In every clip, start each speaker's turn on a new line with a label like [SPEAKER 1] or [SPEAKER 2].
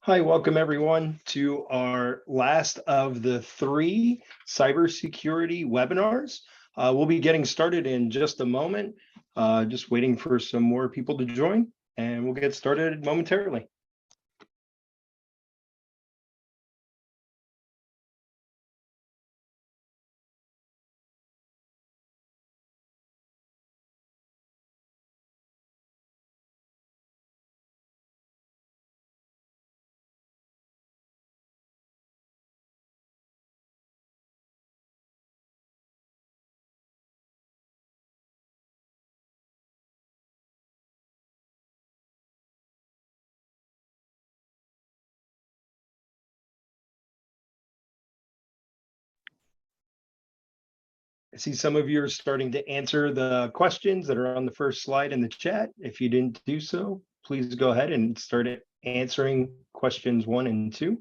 [SPEAKER 1] Hi, welcome everyone to our last of the three cybersecurity webinars. We'll be getting started in just a moment, just waiting for some more people to join, and we'll get started momentarily. I see some of you are starting to answer the questions that are on the first slide in the chat. If you didn't do so, please go ahead and start answering questions 1 and 2.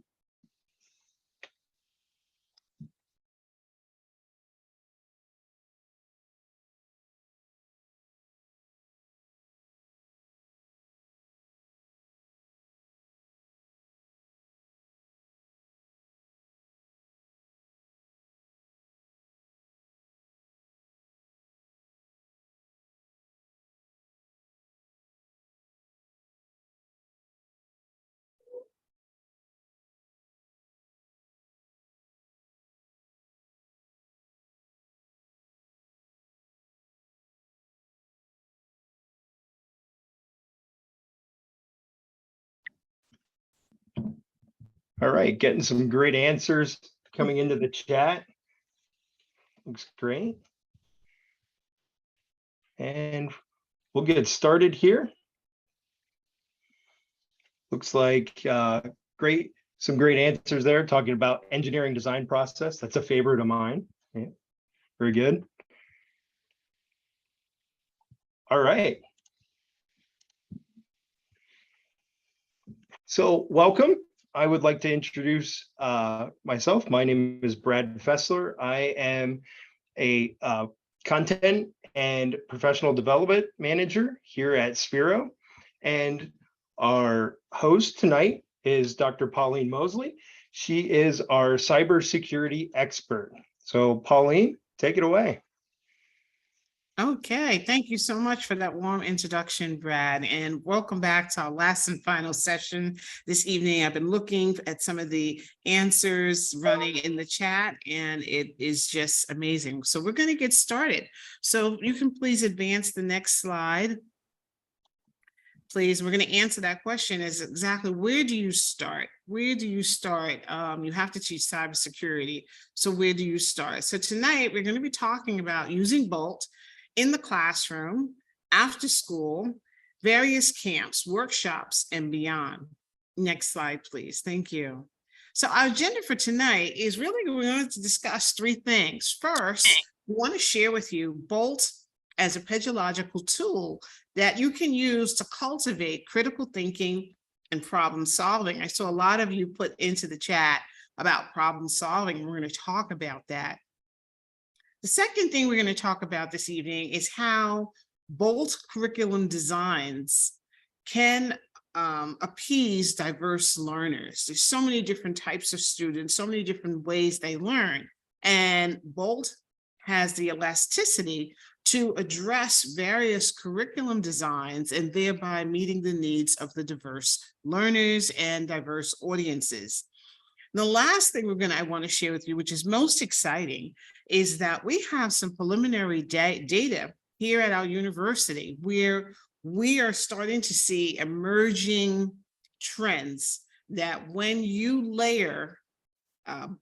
[SPEAKER 1] All right, getting some great answers coming into the chat. Looks great. And we'll get started here. Looks like some great answers there, talking about engineering design process. That's a favorite of mine. Yeah, very good. All right. So welcome. I would like to introduce myself. My name is Brad Fessler. I am a content and professional development manager here at Sphero. And our host tonight is Dr. Pauline Mosley. She is our cybersecurity expert. So Pauline, take it away.
[SPEAKER 2] Okay, thank you so much for that warm introduction, Brad, and welcome back to our last and final session this evening. I've been looking at some of the answers running in the chat, and it is just amazing. So we're going to get started. So you can please advance the next slide. Please, we're going to answer that question is exactly where do you start? Where do you start? You have to teach cybersecurity. So where do you start? So tonight we're going to be talking about using Bolt in the classroom, after school, various camps, workshops, and beyond. Next slide, please. Thank you. So our agenda for tonight is really we're going to discuss 3 things. First, we want to share with you Bolt as a pedagogical tool that you can use to cultivate critical thinking and problem solving. I saw a lot of you put into the chat about problem solving. We're going to talk about that. The second thing we're going to talk about this evening is how Bolt curriculum designs can appease diverse learners. There's so many different types of students, so many different ways they learn, and Bolt has the elasticity to address various curriculum designs and thereby meeting the needs of the diverse learners and diverse audiences. The last thing I want to share with you, which is most exciting, is that we have some preliminary data here at our university where we are starting to see emerging trends that when you layer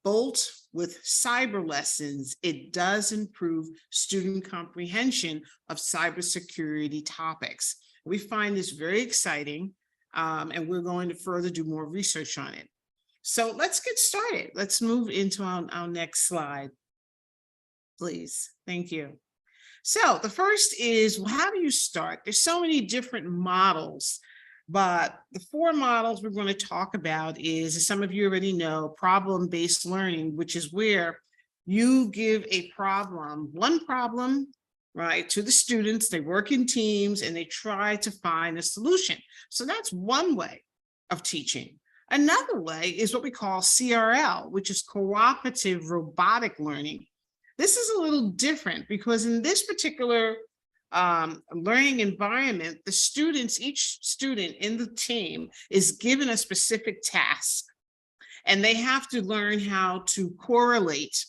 [SPEAKER 2] Bolt with cyber lessons, it does improve student comprehension of cybersecurity topics. We find this very exciting, and we're going to further do more research on it. So let's get started. Let's move into our next slide, please. Thank you. So the first is, well, how do you start? There's so many different models, but the 4 models we're going to talk about is, as some of you already know, problem-based learning, which is where you give a problem, one problem, right, to the students. They work in teams and they try to find a solution. So that's one way of teaching. Another way is what we call CRL, which is cooperative robotic learning. This is a little different because in this particular learning environment, each student in the team is given a specific task, and they have to learn how to correlate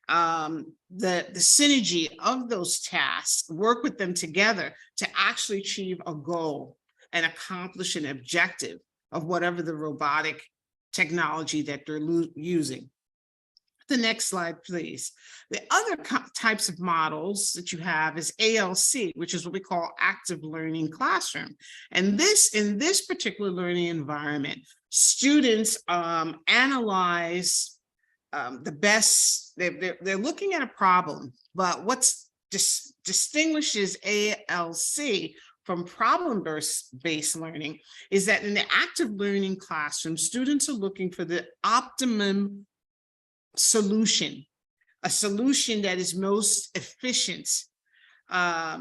[SPEAKER 2] the synergy of those tasks, work with them together to actually achieve a goal and accomplish an objective of whatever the robotic technology that they're using. The next slide, please. The other types of models that you have is ALC, which is what we call active learning classroom. And in this particular learning environment, students analyze the best, they're looking at a problem, but what's distinguishes ALC from problem-based learning is that in the active learning classroom, students are looking for the optimum solution, a solution that is most efficient.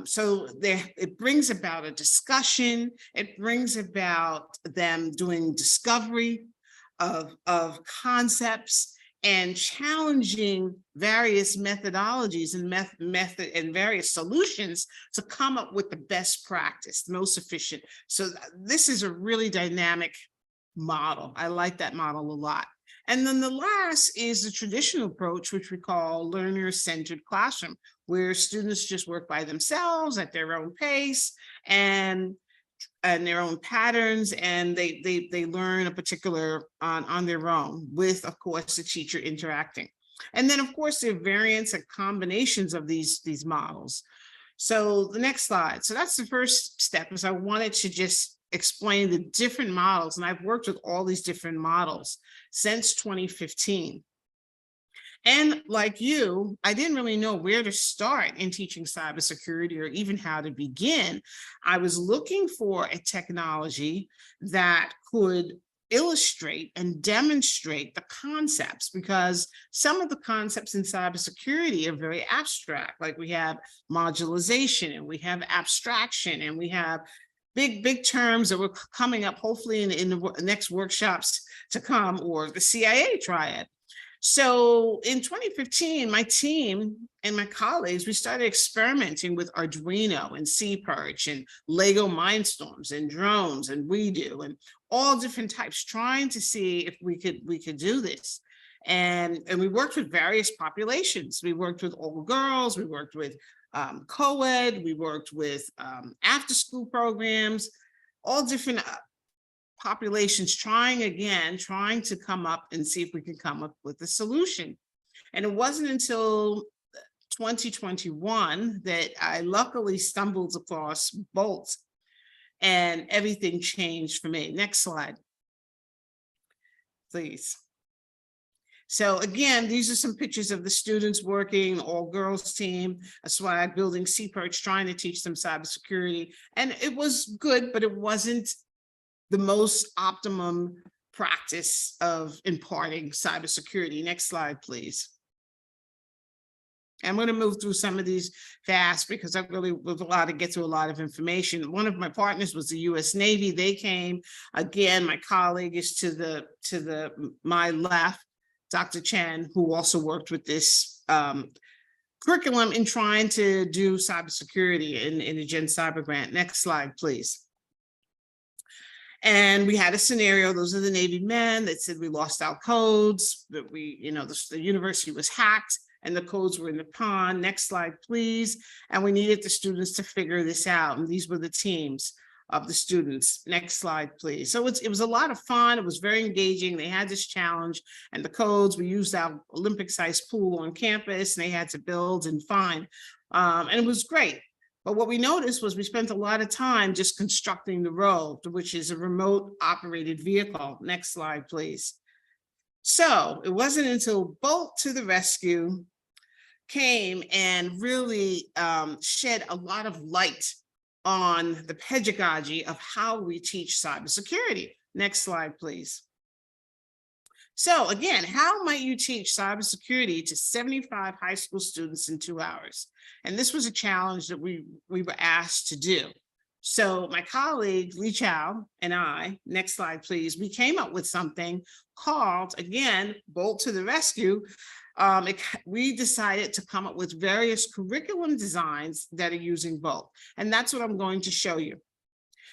[SPEAKER 2] So it brings about a discussion, it brings about them doing discovery of concepts and challenging various methodologies and various solutions to come up with the best practice, the most efficient. So this is a really dynamic model. I like that model a lot. And then the last is the traditional approach, which we call learner-centered classroom, where students just work by themselves at their own pace and their own patterns, and they learn a particular on their own with, of course, the teacher interacting. And then, of course, there are variants and combinations of these models. So the next slide. So that's the first step, is I wanted to just explain the different models, and I've worked with all these different models since 2015. And like you, I didn't really know where to start in teaching cybersecurity or even how to begin. I was looking for a technology that could illustrate and demonstrate the concepts, because some of the concepts in cybersecurity are very abstract. Like we have modularization, and we have abstraction, and we have big terms that were coming up hopefully in the next workshops to come, or the CIA triad. So in 2015, my team and my colleagues, we started experimenting with Arduino and C-Perch and Lego Mindstorms and drones and WeDo and all different types, trying to see if we could do this. And we worked with various populations. We worked with all girls, we worked with co-ed, we worked with after-school programs, all different populations, trying to come up and see if we could come up with a solution. And it wasn't until 2021 that I luckily stumbled across Bolt, and everything changed for me. Next slide, please. So again, these are some pictures of the students working, all girls team, a swag building C-Perch, trying to teach them cybersecurity. And it was good, but it wasn't the most optimum practice of imparting cybersecurity. Next slide, please. I'm going to move through some of these fast because I really was a lot to get through a lot of information. One of my partners was the U.S. Navy. They came. Again, my colleague is to my left, Dr. Chen, who also worked with this curriculum in trying to do cybersecurity in the Gen Cyber Grant. Next slide, please. And we had a scenario, those are the Navy men that said we lost our codes, that the university was hacked and the codes were in the pond. Next slide, please. And we needed the students to figure this out. And these were the teams of the students. Next slide, please. So it was a lot of fun. It was very engaging. They had this challenge and the codes. We used our Olympic-sized pool on campus, and they had to build and find. And it was great. But what we noticed was we spent a lot of time just constructing the rover, which is a remote operated vehicle. Next slide, please. So it wasn't until Bolt to the rescue came and really shed a lot of light on the pedagogy of how we teach cybersecurity. Next slide, please. So again, how might you teach cybersecurity to 75 high school students in 2 hours? And this was a challenge that we were asked to do. So my colleague, Lee Chow, and I, next slide, please, we came up with something called, again, Bolt to the Rescue. We decided to come up with various curriculum designs that are using Bolt. And that's what I'm going to show you.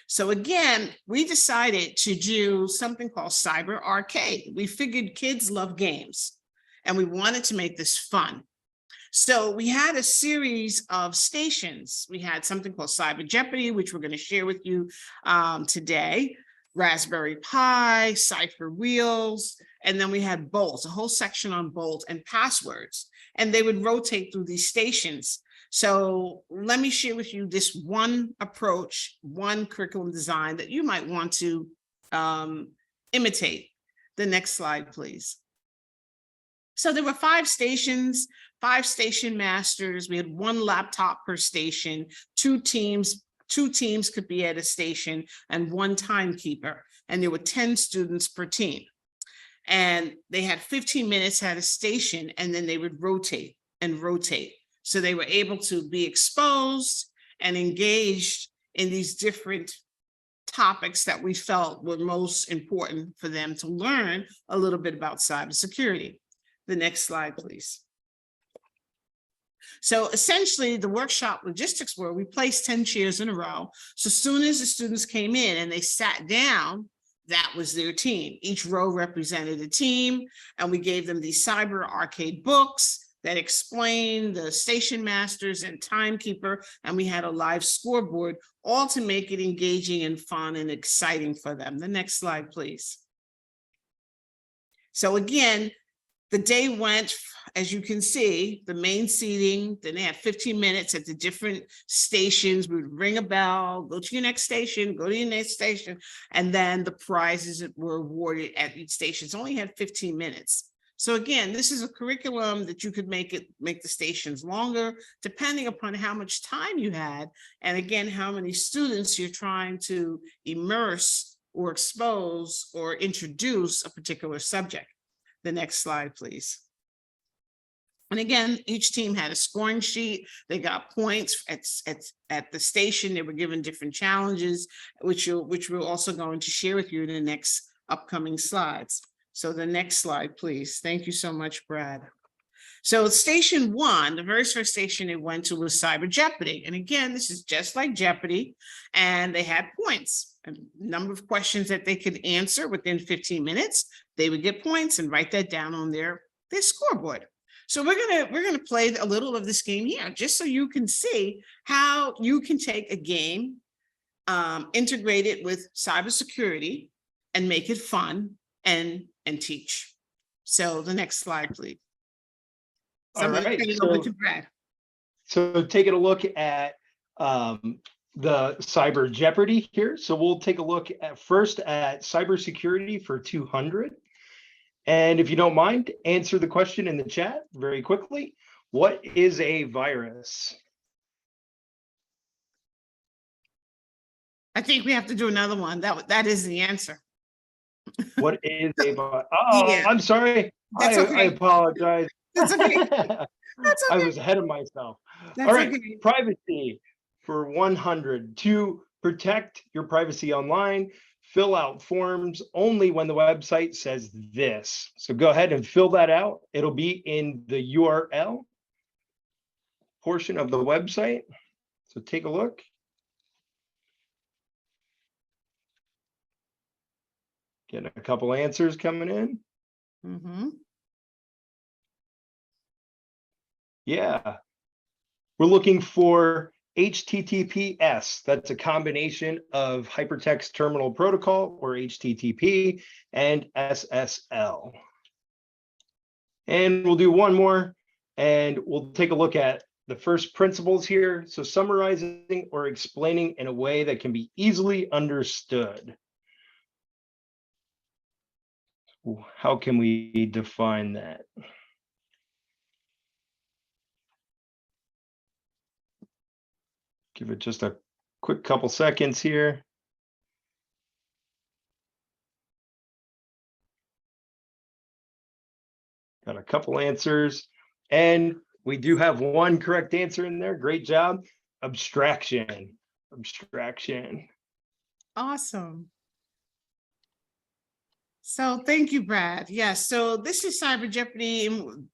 [SPEAKER 2] So again, we decided to do something called Cyber Arcade. We figured kids love games and we wanted to make this fun. So we had a series of stations. We had something called Cyber Jeopardy, which we're going to share with you today, Raspberry Pi, Cipher Wheels, and then we had Bolt, a whole section on Bolt and passwords, and they would rotate through these stations. So let me share with you this one approach, one curriculum design that you might want to imitate. The next slide, please. So there were 5 stations, 5 station masters. We had 1 laptop per station, 2 teams could be at a station, and 1 timekeeper. And there were 10 students per team. And they had 15 minutes at a station, and then they would rotate and rotate. So they were able to be exposed and engaged in these different topics that we felt were most important for them to learn a little bit about cybersecurity. The next slide, please. So essentially, the workshop logistics were, we placed 10 chairs in a row. So as soon as the students came in and they sat down, that was their team. Each row represented a team, and we gave them these Cyber Arcade books that explained the station masters and timekeeper, and we had a live scoreboard, all to make it engaging and fun and exciting for them. The next slide, please. So again, the day went, as you can see, the main seating, then they had 15 minutes at the different stations. We would ring a bell, go to your next station, go to your next station, and then the prizes that were awarded at each station. It only had 15 minutes. So again, this is a curriculum that you could make the stations longer, depending upon how much time you had, and again, how many students you're trying to immerse or expose or introduce a particular subject. The next slide, please. And again, each team had a scoring sheet. They got points at the station. They were given different challenges, which we're also going to share with you in the next upcoming slides. So the next slide, please. Thank you so much, Brad. So station 1, the very first station they went to was Cyber Jeopardy. And again, this is just like Jeopardy, and they had points. A number of questions that they could answer within 15 minutes. They would get points and write that down on their scoreboard. So we're gonna play a little of this game here, just so you can see how you can take a game, integrate it with cybersecurity, and make it fun and teach. So the next slide, please.
[SPEAKER 1] All right.
[SPEAKER 2] Over to Brad.
[SPEAKER 1] So taking a look at the Cyber Jeopardy here. So we'll take a look at first at cybersecurity for 200. And if you don't mind, answer the question in the chat very quickly. What is a virus?
[SPEAKER 2] I think we have to do another one. That is the answer.
[SPEAKER 1] What is a virus? Oh, yeah. I'm sorry.
[SPEAKER 2] Okay.
[SPEAKER 1] I apologize.
[SPEAKER 2] That's okay. That's okay.
[SPEAKER 1] I was ahead of myself.
[SPEAKER 2] That's
[SPEAKER 1] all right,
[SPEAKER 2] okay.
[SPEAKER 1] Privacy for 100. To protect your privacy online, fill out forms only when the website says this. So go ahead and fill that out. It'll be in the URL portion of the website. So take a look. Getting a couple answers coming in.
[SPEAKER 2] Mm-hmm.
[SPEAKER 1] Yeah. We're looking for HTTPS. That's a combination of Hypertext Terminal Protocol, or HTTP, and SSL. And we'll do one more, and we'll take a look at the first principles here. So summarizing or explaining in a way that can be easily understood. How can we define that? Give it just a quick couple seconds here. Got a couple answers, and we do have one correct answer in there. Great job. Abstraction. abstraction.
[SPEAKER 2] Awesome. So thank you, Brad. Yes, so this is Cyber Jeopardy, and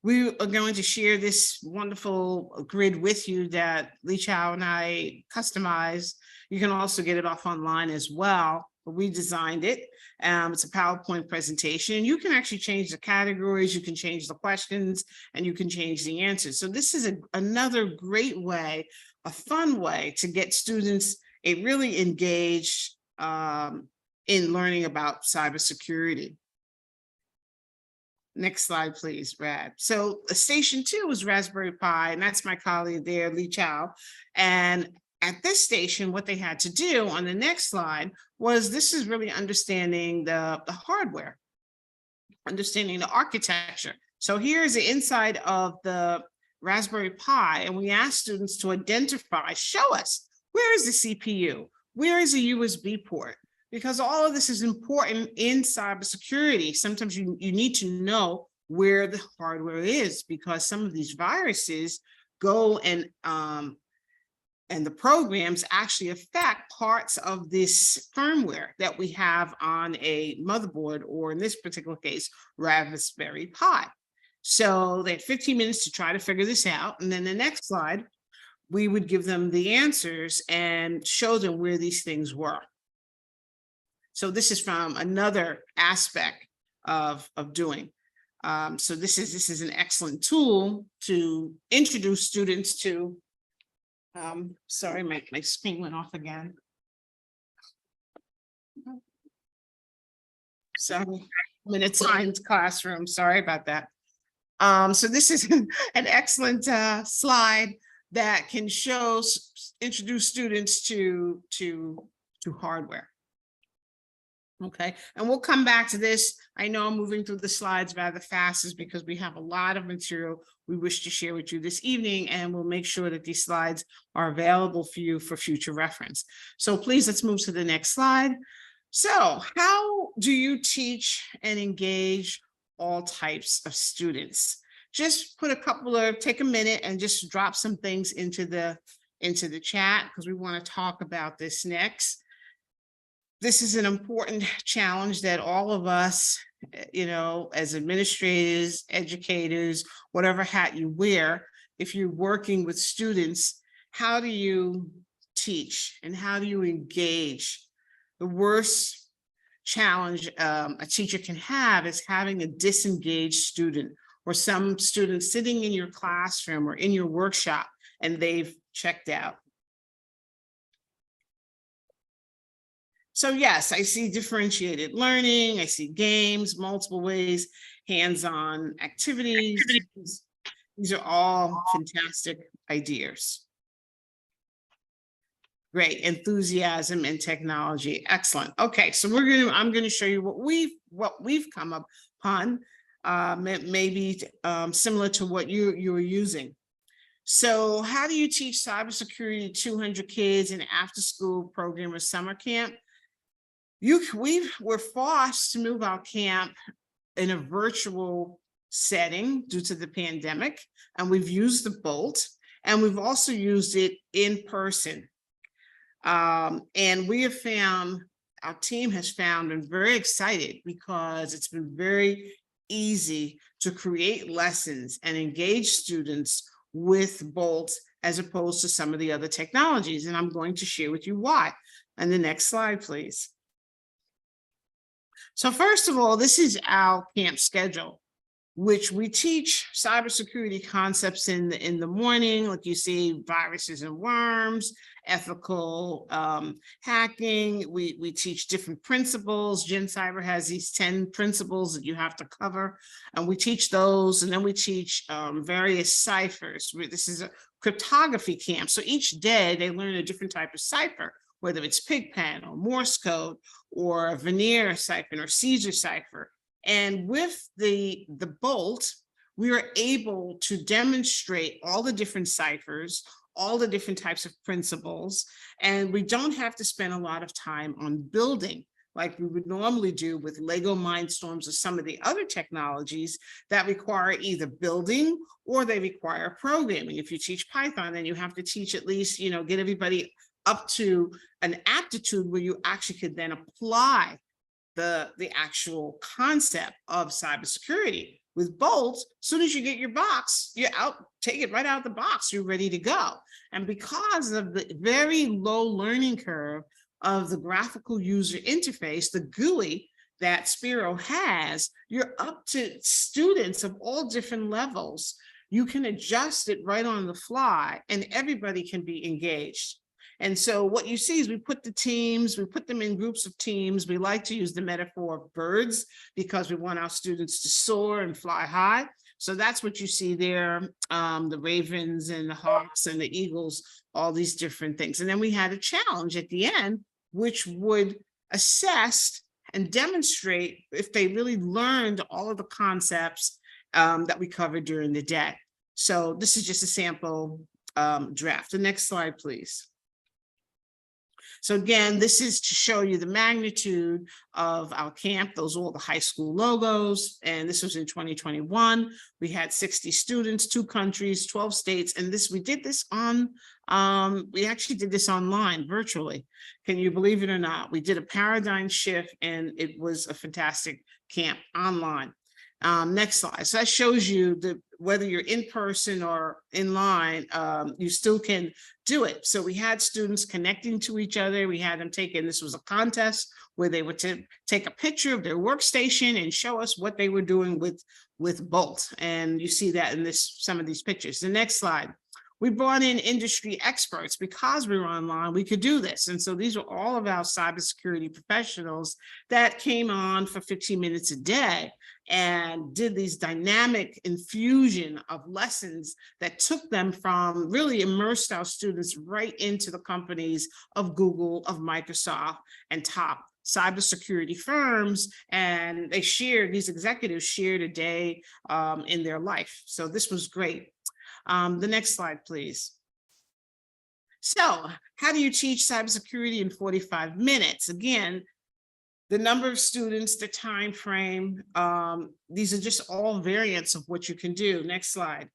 [SPEAKER 2] we are going to share this wonderful grid with you that Lee Chow and I customized. You can also get it off online as well, but we designed it. It's a PowerPoint presentation. You can actually change the categories, you can change the questions, and you can change the answers. So this is another great way, a fun way to get students really engaged in learning about cybersecurity. Next slide, please, Brad. So station 2 is Raspberry Pi, and that's my colleague there, Lee Chow. And at this station, what they had to do on the next slide was, this is really understanding the hardware, understanding the architecture. So here's the inside of the Raspberry Pi, and we asked students to identify, show us, where is the CPU? Where is a USB port? Because all of this is important in cybersecurity. Sometimes you need to know where the hardware is, because some of these viruses go and the programs actually affect parts of this firmware that we have on a motherboard, or in this particular case, Raspberry Pi. So they had 15 minutes to try to figure this out. And then the next slide, we would give them the answers and show them where these things were. So this is from another aspect of doing. So this is an excellent tool to introduce students to. Sorry, my screen went off again. So I'm in a timed classroom. Sorry about that. So this is an excellent slide that can introduce students to hardware. Okay, and we'll come back to this. I know I'm moving through the slides rather fast, is because we have a lot of material we wish to share with you this evening, and we'll make sure that these slides are available for you for future reference. So please, let's move to the next slide. So how do you teach and engage all types of students? Just take a minute and just drop some things into the chat, because we want to talk about this next. This is an important challenge that all of us, as administrators, educators, whatever hat you wear, if you're working with students, how do you teach and how do you engage? The worst challenge a teacher can have is having a disengaged student, or some students sitting in your classroom or in your workshop and they've checked out. So yes, I see differentiated learning, I see games, multiple ways, hands-on activities. These are all fantastic ideas. Great, enthusiasm and technology, excellent. Okay, so I'm gonna show you what we've come upon, maybe similar to what you're using. So how do you teach cybersecurity to 200 kids in after-school program or summer camp? We're forced to move our camp in a virtual setting due to the pandemic, and we've used the Bolt, and we've also used it in person. And we have found, our team has found, and very excited, because it's been very easy to create lessons and engage students with Bolt as opposed to some of the other technologies. And I'm going to share with you why. And the next slide, please. So first of all, this is our camp schedule, which we teach cybersecurity concepts in the morning, like you see, viruses and worms, ethical hacking. We teach different principles. Gen Cyber has these 10 principles that you have to cover, and we teach those. And then we teach various ciphers. This is a cryptography camp. So each day they learn a different type of cipher, whether it's Pigpen or Morse code or a Veneer cipher or Caesar cipher. And with the Bolt, we are able to demonstrate all the different ciphers, all the different types of principles, and we don't have to spend a lot of time on building like we would normally do with Lego Mindstorms or some of the other technologies that require either building or they require programming. If you teach Python, then you have to teach at least, get everybody up to an aptitude where you actually could then apply the actual concept of cybersecurity. With Bolt, as soon as you get your box, you're out, take it right out of the box, you're ready to go. And because of the very low learning curve of the graphical user interface, the GUI that Sphero has, you're up to students of all different levels. You can adjust it right on the fly and everybody can be engaged. And so what you see is we put the teams, we put them in groups of teams. We like to use the metaphor of birds because we want our students to soar and fly high. So that's what you see there, the ravens and the hawks and the eagles, all these different things. And then we had a challenge at the end, which would assess and demonstrate if they really learned all of the concepts that we covered during the day. So this is just a sample draft. The next slide, please. So again, this is to show you the magnitude of our camp. Those are all the high school logos. And this was in 2021. We had 60 students, 2 countries, 12 states. And we did this on, we actually did this online, virtually. Can you believe it or not? We did a paradigm shift and it was a fantastic camp online. Next slide. So that shows you whether you're in person or in line, you still can do it. So we had students connecting to each other. We had them this was a contest where they would take a picture of their workstation and show us what they were doing with Bolt. And you see that in some of these pictures. The next slide. We brought in industry experts because we were online, we could do this. And so these were all of our cybersecurity professionals that came on for 15 minutes a day and did these dynamic infusion of lessons that took them from really immersed our students right into the companies of Google, of Microsoft, and top cybersecurity firms. And these executives shared a day in their life. So this was great. The next slide, please. So how do you teach cybersecurity in 45 minutes? Again, the number of students, the time frame, these are just all variants of what you can do. Next slide.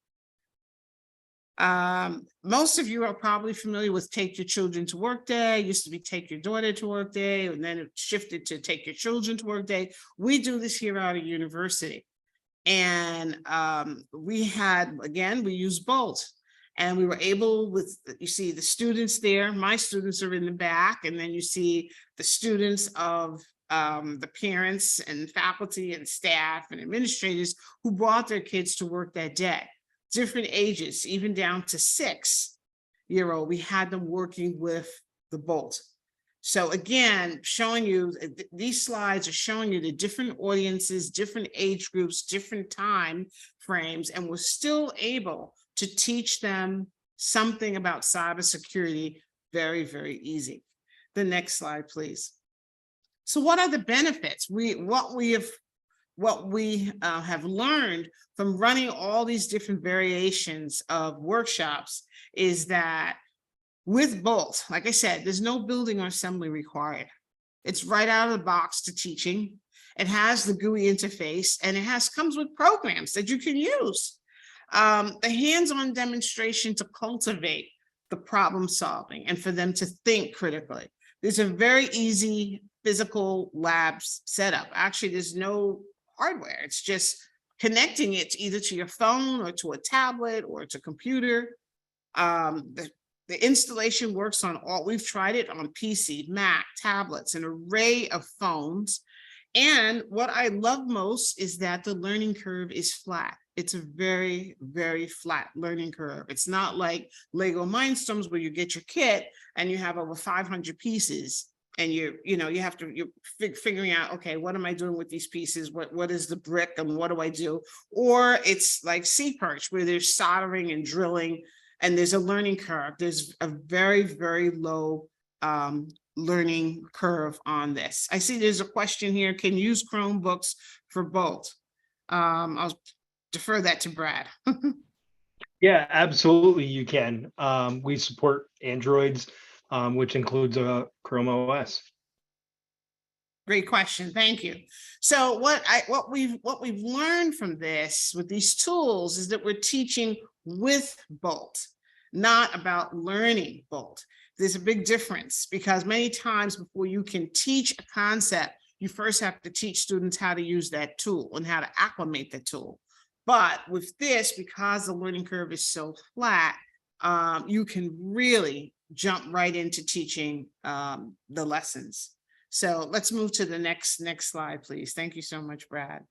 [SPEAKER 2] Most of you are probably familiar with Take Your Children to Work Day. It used to be Take Your Daughter to Work Day, and then it shifted to Take Your Children to Work Day. We do this here out of university. And we use Bolt, and we were able you see the students there, my students are in the back, and then you see the students of the parents and faculty and staff and administrators who brought their kids to work that day, different ages, even down to 6-year-old. We had them working with the Bolt. So again, showing you, these slides are showing you the different audiences, different age groups, different time frames, and we're still able to teach them something about cybersecurity very, very easy. The next slide, please. So what are the benefits? What we have learned from running all these different variations of workshops is that with Bolt, like I said, there's no building or assembly required. It's right out of the box to teaching. It has the GUI interface, and it comes with programs that you can use. The hands-on demonstration to cultivate the problem solving and for them to think critically. There's a very easy physical lab setup. Actually, there's no hardware. It's just connecting it either to your phone or to a tablet or to a computer. The installation works on we've tried it on PC, Mac, tablets, an array of phones. And what I love most is that the learning curve is flat. It's a very, very flat learning curve. It's not like Lego Mindstorms where you get your kit and you have over 500 pieces and you're figuring out, okay, what am I doing with these pieces? What is the brick and what do I do? Or it's like C-Perch where there's soldering and drilling and there's a learning curve. There's a very, very low learning curve on this. I see there's a question here. Can you use Chromebooks for Bolt? I'll defer that to Brad.
[SPEAKER 1] Yeah, absolutely you can. We support Androids, which includes Chrome OS.
[SPEAKER 2] Great question. Thank you. So what we've learned from this with these tools is that we're teaching with Bolt, not about learning Bolt. there's a big difference, because many times before you can teach a concept, you first have to teach students how to use that tool and how to acclimate the tool. But with this, because the learning curve is so flat, you can really jump right into teaching the lessons. So let's move to the next slide, please. Thank you so much, Brad.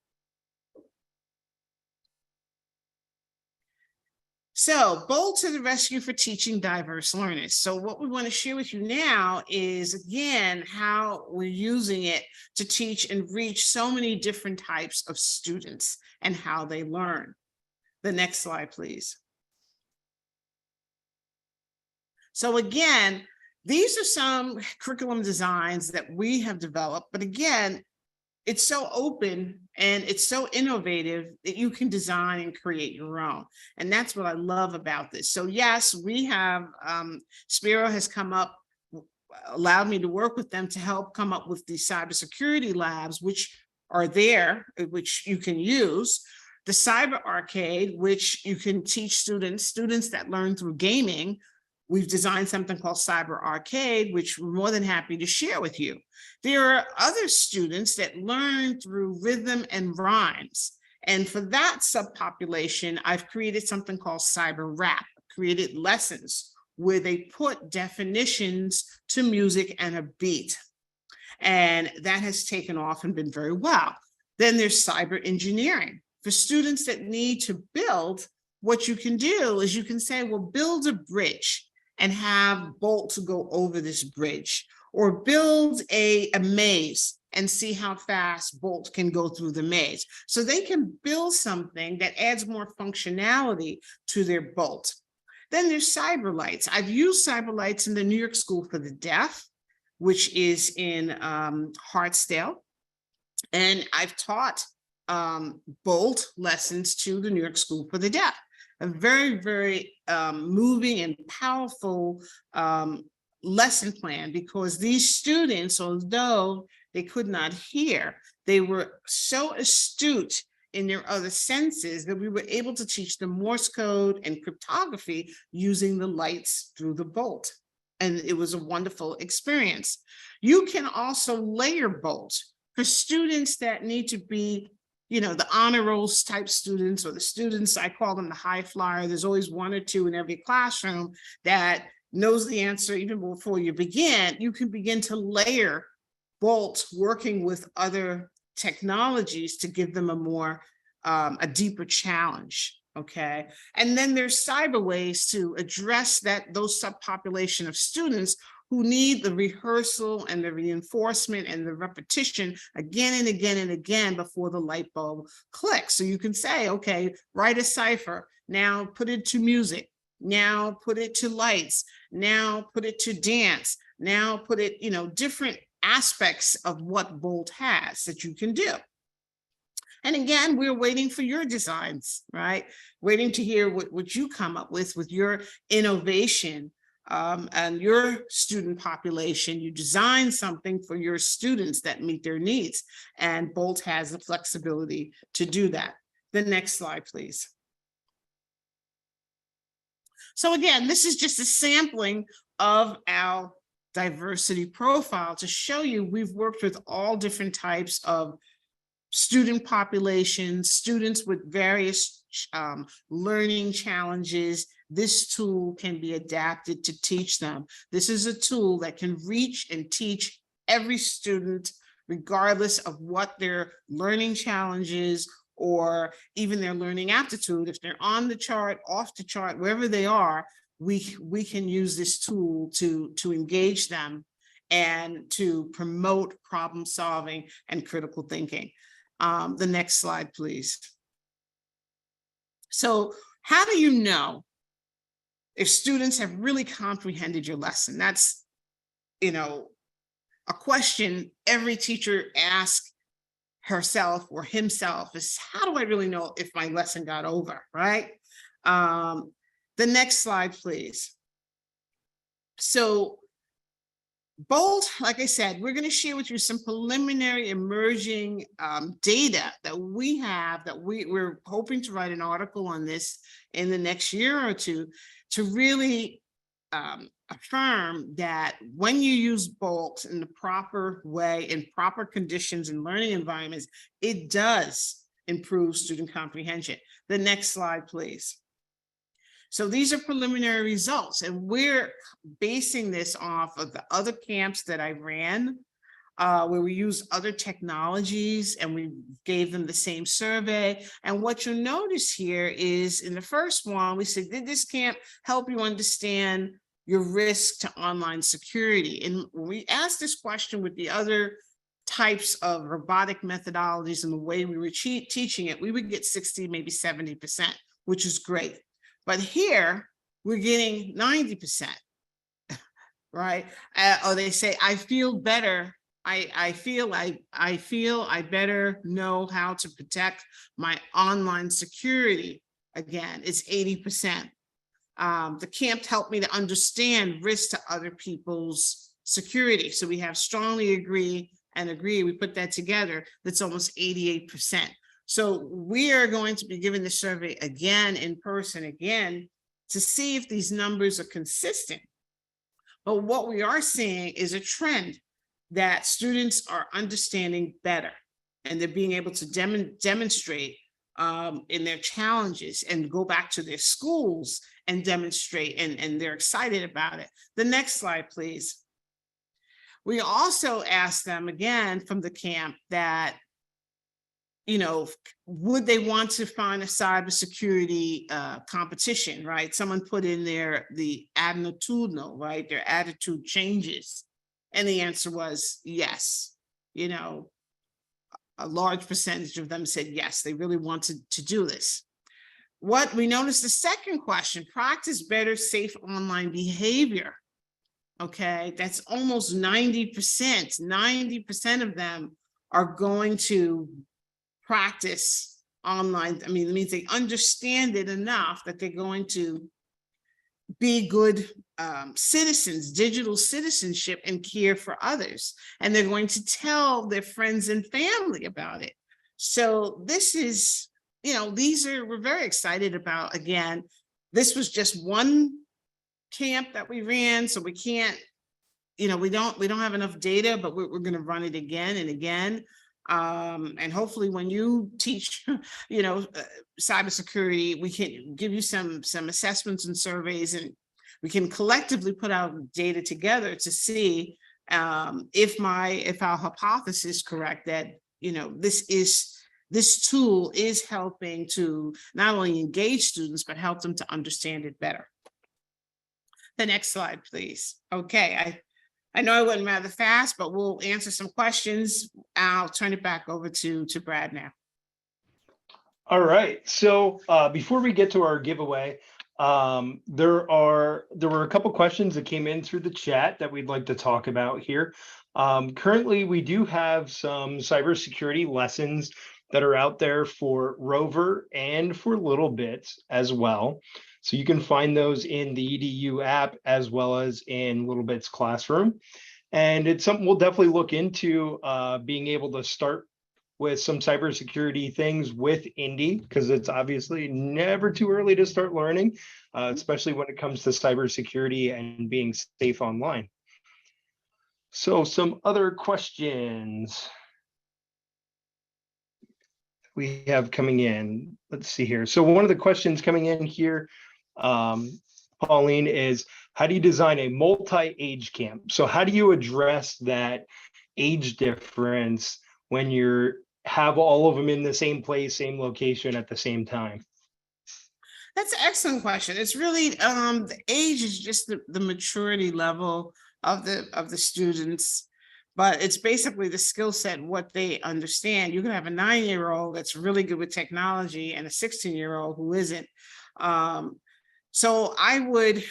[SPEAKER 2] So, Bold to the rescue for teaching diverse learners. So what we want to share with you now is, again, how we're using it to teach and reach so many different types of students and how they learn. The next slide, please. So again, these are some curriculum designs that we have developed, but again, it's so open and it's so innovative that you can design and create your own. And that's what I love about this. So yes, we have, Sphero has come up, allowed me to work with them to help come up with these cybersecurity labs, which are there, which you can use. The Cyber Arcade, which you can teach students that learn through gaming. We've designed something called Cyber Arcade, which we're more than happy to share with you. There are other students that learn through rhythm and rhymes. And for that subpopulation, I've created something called Cyber Rap, created lessons where they put definitions to music and a beat. And that has taken off and been very well. Then there's cyber engineering. For students that need to build, what you can do is you can say, well, build a bridge and have Bolt to go over this bridge, or build a maze and see how fast Bolt can go through the maze. So they can build something that adds more functionality to their Bolt. Then there's Cyber Lights. I've used Cyber Lights in the New York School for the Deaf, which is in Hartsdale. And I've taught Bolt lessons to the New York School for the Deaf. A very, very moving and powerful lesson plan, because these students, although they could not hear, they were so astute in their other senses that we were able to teach them Morse code and cryptography using the lights through the Bolt. And it was a wonderful experience. You can also layer Bolt for students that need to be, you know, the honor roll type students, or the students, I call them the high flyer. There's always one or two in every classroom that knows the answer even before you begin. You can begin to layer Bolt working with other technologies to give them a more, a deeper challenge, okay? And then there's cyber ways to address those subpopulation of students who need the rehearsal and the reinforcement and the repetition again and again and again before the light bulb clicks. So you can say, okay, write a cipher, now put it to music, now put it to lights, now put it to dance, now put it, you know, different aspects of what Bolt has that you can do. And again, we're waiting for your designs, right? Waiting to hear what you come up with your innovation. And your student population, you design something for your students that meet their needs, and Bolt has the flexibility to do that. The next slide, please. So again, this is just a sampling of our diversity profile to show you we've worked with all different types of student populations, students with various learning challenges. This tool can be adapted to teach them. This is a tool that can reach and teach every student, regardless of what their learning challenges or even their learning aptitude. If they're on the chart, off the chart, wherever they are, we can use this tool to engage them and to promote problem solving and critical thinking. The next slide, please. So how do you know if students have really comprehended your lesson? That's, you know, a question every teacher asks herself or himself is, how do I really know if my lesson got over, right? The next slide, please. So Bolt, like I said, we're going to share with you some preliminary emerging data that we have, that we're hoping to write an article on this in the next year or two to really affirm that when you use bulks in the proper way, in proper conditions and learning environments, it does improve student comprehension. The next slide, please. So these are preliminary results, and we're basing this off of the other camps that I ran, where we used other technologies and we gave them the same survey. And what you'll notice here is in the first one, we said, did this camp help you understand your risk to online security? And when we asked this question with the other types of robotic methodologies and the way we were teaching it, we would get 60, maybe 70%, which is great. But here we're getting 90%, right? Or they say, I feel better. I feel I better know how to protect my online security. Again, it's 80%. The camp helped me to understand risk to other people's security. So we have strongly agree and agree. We put that together. That's almost 88%. So we are going to be giving the survey again in person again to see if these numbers are consistent. But what we are seeing is a trend that students are understanding better, and they're being able to demonstrate in their challenges and go back to their schools and demonstrate, and they're excited about it. The next slide, please. We also asked them again from the camp that, would they want to find a cybersecurity competition, right? Someone put in there the attitudinal, right? Their attitude changes. And the answer was yes. A large percentage of them said yes, they really wanted to do this. What we noticed, the second question, practice better safe online behavior. Okay, that's almost 90%. 90% of them are going to practice online. I mean, it means they understand it enough that they're going to be good citizens, digital citizenship, and care for others. And they're going to tell their friends and family about it. So this is, we're very excited about. Again, this was just one camp that we ran, so we can't, we don't have enough data, but we're going to run it again and again. And hopefully when you teach, cybersecurity, we can give you some assessments and surveys, and we can collectively put out data together to see if our hypothesis is correct, that, this tool is helping to not only engage students, but help them to understand it better. The next slide, please. Okay, I know I went rather fast, but we'll answer some questions. I'll turn it back over to Brad now.
[SPEAKER 1] All right. So before we get to our giveaway, there were a couple questions that came in through the chat that we'd like to talk about here. Currently, we do have some cybersecurity lessons that are out there for Rover and for Little Bits as well. So you can find those in the EDU app as well as in Little Bits Classroom. And it's something we'll definitely look into, being able to start with some cybersecurity things with Indy, because it's obviously never too early to start learning, especially when it comes to cybersecurity and being safe online. So some other questions we have coming in. Let's see here. So one of the questions coming in here, Pauline, is how do you design a multi-age camp? So how do you address that age difference when you have all of them in the same place, same location at the same time?
[SPEAKER 2] That's an excellent question. It's really the age is just the maturity level of the students, but it's basically the skill set, what they understand. You can have a 9-year-old that's really good with technology and a 16-year-old who isn't. So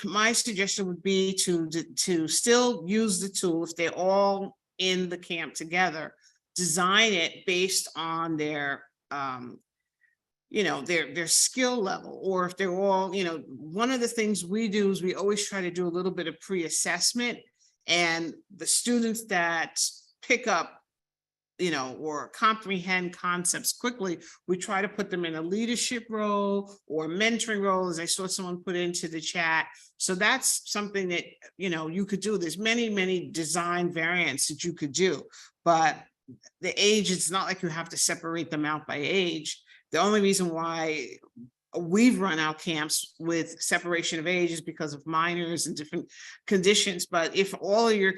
[SPEAKER 2] my suggestion would be to still use the tool if they're all in the camp together, design it based on their their skill level, or if they're all, one of the things we do is we always try to do a little bit of pre-assessment, and the students that pick up or comprehend concepts quickly, we try to put them in a leadership role or mentoring role, as I saw someone put into the chat. So that's something that, you could do. There's many design variants that you could do, but the age, it's not like you have to separate them out by age. The only reason why we've run our camps with separation of age is because of minors and different conditions. But if all of your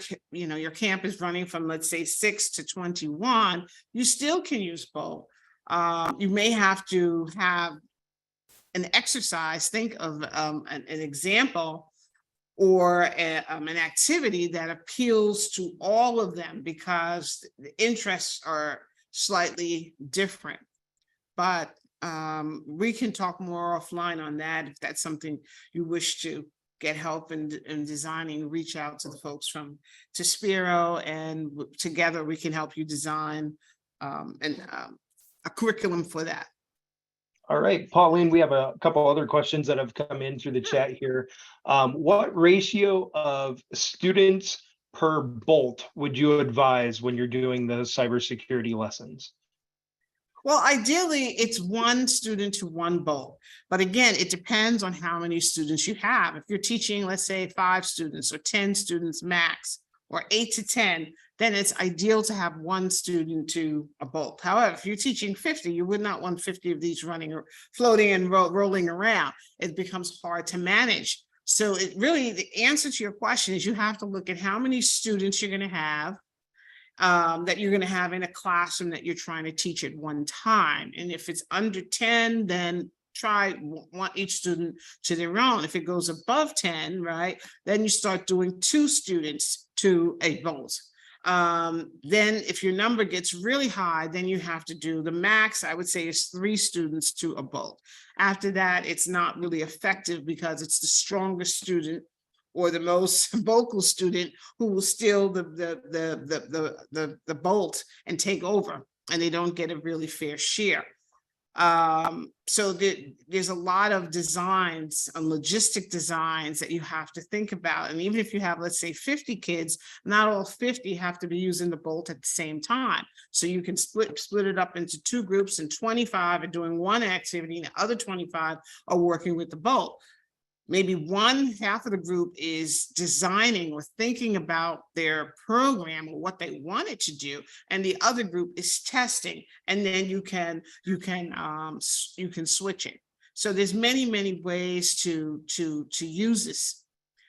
[SPEAKER 2] camp is running from, let's say, 6 to 21, you still can use both. You may have to have an exercise, think of an example or an activity that appeals to all of them, because the interests are slightly different. But we can talk more offline on that if that's something you wish to get help in designing. Reach out to the folks to Sphero, and together we can help you design a curriculum for that.
[SPEAKER 1] All right, Pauline, we have a couple other questions that have come in through the chat here. What ratio of students per bolt would you advise when you're doing the cybersecurity lessons?
[SPEAKER 2] Well, ideally, it's one student to one bolt. But again, it depends on how many students you have. If you're teaching, let's say 5 students or 10 students max, or 8 to 10, then it's ideal to have one student to a bolt. However, if you're teaching 50, you would not want 50 of these running or floating and rolling around. It becomes hard to manage. So it really, the answer to your question is you have to look at how many students you're going to have, that you're going to have in a classroom that you're trying to teach at one time. And if it's under 10, then try one each student to their own. If it goes above 10, right, then you start doing 2 students to a bolt. Then if your number gets really high, then you have to do the max, I would say, is 3 students to a bolt. After that, it's not really effective because it's the strongest student or the most vocal student who will steal the bolt and take over, and they don't get a really fair share. So there's a lot of designs and logistic designs that you have to think about. And even if you have, let's say, 50 kids, not all 50 have to be using the bolt at the same time. So you can split it up into 2 groups, and 25 are doing one activity and the other 25 are working with the bolt. Maybe half of the group is designing or thinking about their program or what they want it to do, and the other group is testing. And then you can switch it. So there's many ways to use this.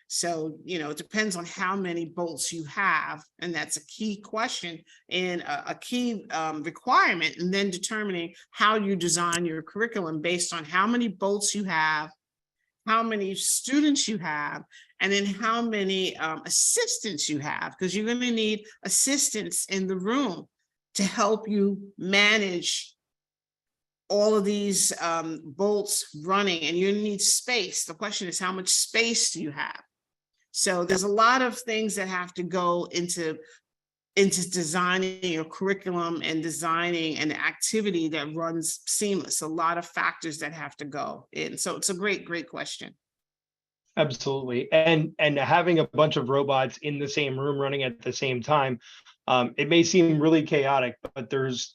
[SPEAKER 2] So it depends on how many bolts you have, and that's a key question and a key requirement. And then determining how you design your curriculum based on how many bolts you have, how many students you have, and then how many assistants you have, because you're going to need assistants in the room to help you manage all of these bolts running, and you need space. The question is, how much space do you have? So there's a lot of things that have to go into designing your curriculum and designing an activity that runs seamless. A lot of factors that have to go in. So it's a great33question.
[SPEAKER 1] Absolutely. And having a bunch of robots in the same room running at the same time, it may seem really chaotic, but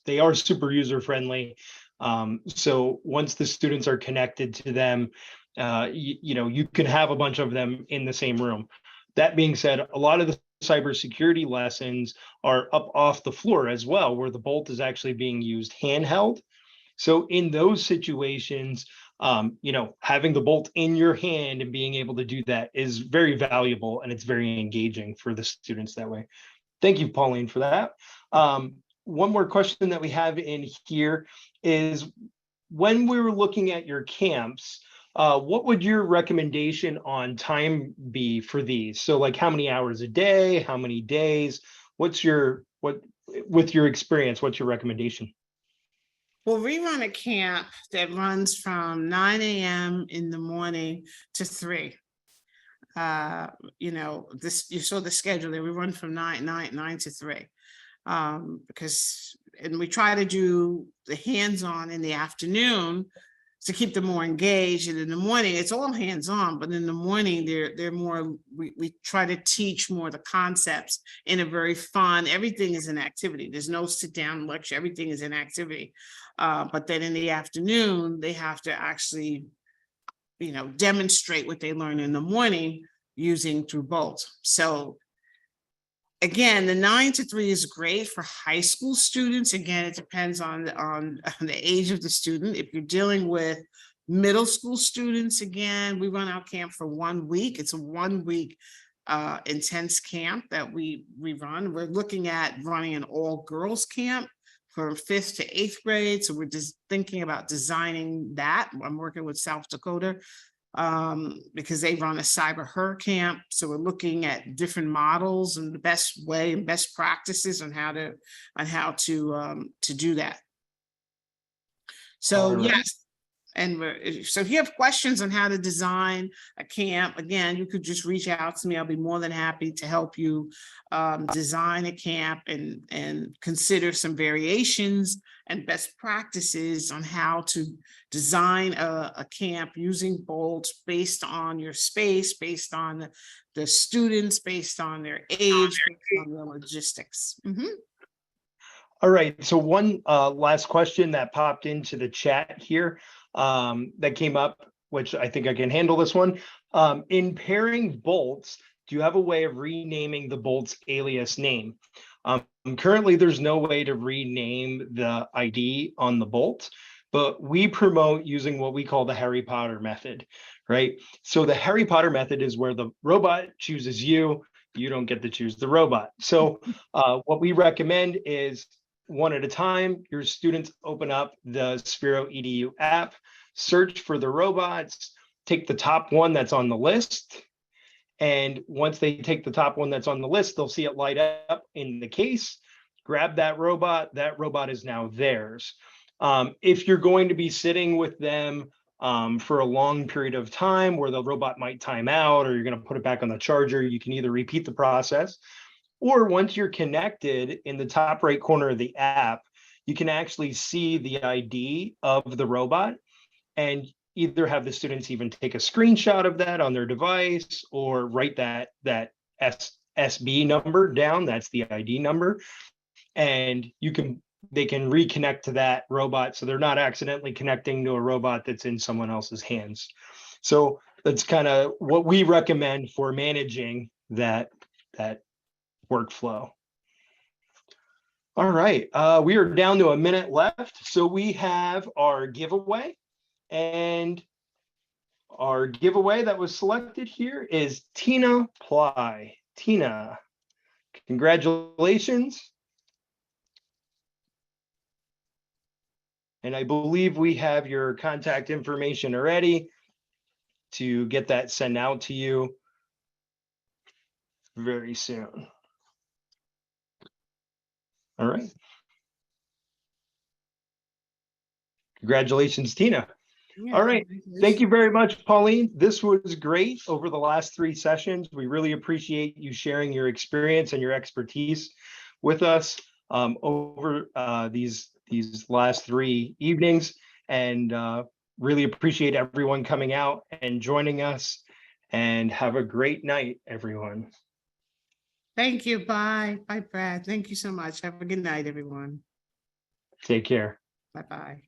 [SPEAKER 1] they are super user friendly. So once the students are connected to them, you can have a bunch of them in the same room. That being said, a lot of the cybersecurity lessons are up off the floor as well, where the bolt is actually being used handheld. So in those situations, having the bolt in your hand and being able to do that is very valuable, and it's very engaging for the students that way. Thank you, Pauline, for that. One more question that we have in here is, when we were looking at your camps, what would your recommendation on time be for these? So like, how many hours a day, how many days? With your experience, what's your recommendation?
[SPEAKER 2] Well, we run a camp that runs from 9 a.m. in the morning to 3. You saw the schedule there. We run from 9 to 3. And we try to do the hands-on in the afternoon, to keep them more engaged. And in the morning, it's all hands-on, but in the morning, they're more, we try to teach more the concepts in a very fun, everything is an activity. There's no sit-down lecture, everything is an activity. But then in the afternoon, they have to actually, demonstrate what they learn in the morning using through Bolt. So again, the 9 to 3 is great for high school students. Again, it depends on the age of the student. If you're dealing with middle school students, again, we run our camp for 1 week. It's a 1 week intense camp that we run. We're looking at running an all girls camp from 5th to 8th grade. So we're just thinking about designing that. I'm working with South Dakota because they run a cyber her camp. So we're looking at different models and the best way and best practices on how to do that. So yes, and so if you have questions on how to design a camp, again, you could just reach out to me. I'll be more than happy to help you design a camp and consider some variations and best practices on how to design a camp using Bolt based on your space, based on the students, based on their age, based on the logistics.
[SPEAKER 1] All right, so one last question that popped into the chat here that came up, which I think I can handle this one. In pairing bolts, do you have a way of renaming the bolt's alias name? Currently, there's no way to rename the ID on the bolt, but we promote using what we call the Harry Potter method, right? So the Harry Potter method is where the robot chooses you, you don't get to choose the robot. So what we recommend is one at a time, your students open up the Sphero EDU app, search for the robots, take the top one that's on the list. And once they take the top one that's on the list, they'll see it light up in the case, grab that robot is now theirs. If you're going to be sitting with them for a long period of time where the robot might time out or you're going to put it back on the charger, you can either repeat the process, or once you're connected, in the top right corner of the app, you can actually see the ID of the robot and either have the students even take a screenshot of that on their device or write that SB number down. That's the ID number. And they can reconnect to that robot so they're not accidentally connecting to a robot that's in someone else's hands. So that's kind of what we recommend for managing that workflow. All right, we are down to a minute left. So we have our giveaway, and our giveaway that was selected here is Tina Ply. Tina, congratulations. And I believe we have your contact information already to get that sent out to you very soon. All right. Congratulations, Tina.
[SPEAKER 2] Yeah,
[SPEAKER 1] all right. Thank you very much, Pauline. This was great over the last 3 sessions. We really appreciate you sharing your experience and your expertise with us over these last 3 evenings, and really appreciate everyone coming out and joining us, and have a great night, everyone.
[SPEAKER 2] Thank you. Bye. Bye, Brad. Thank you so much. Have a good night, everyone.
[SPEAKER 1] Take care.
[SPEAKER 2] Bye-bye.